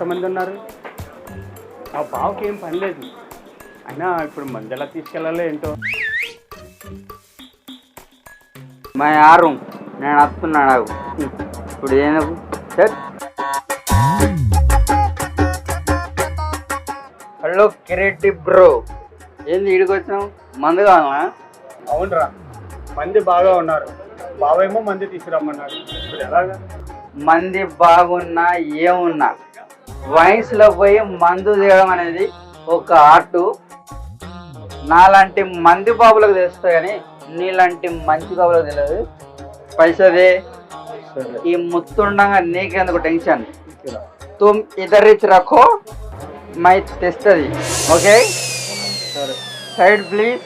ఎంతమంది ఉన్నారు? ఆ బావకి ఏం పని లేదు. అయినా ఇప్పుడు మంది ఎలా తీసుకెళ్ళాలో ఏంటో. మా ఆరు నేను వస్తున్నా నాకు ఇప్పుడు ఏనుగు సార్. హలో కిరీటి బ్రో, ఏంది ఇడికి వచ్చినావు? మందు కావాలా? అవునరా, మంది బాగా ఉన్నారు. బావేమో మంది తీసుకురమ్మన్నారు. ఇప్పుడు ఎలాగా? మంది బాగున్నా ఏమున్నా వయసులో పోయి మందు తీయడం అనేది ఒక ఆర్టు. నాలాంటి మంది బాబులకు తెలుస్తాయి కానీ నీలాంటి మంచి బాబులకు తెలియదు. పైసదే ఈ ముత్తుండగా నీకెందుకు టెన్షన్? తుమ్ ఇద్దరిచ్చి రఖో మై తెస్తుంది. ఓకే సరే. Side please.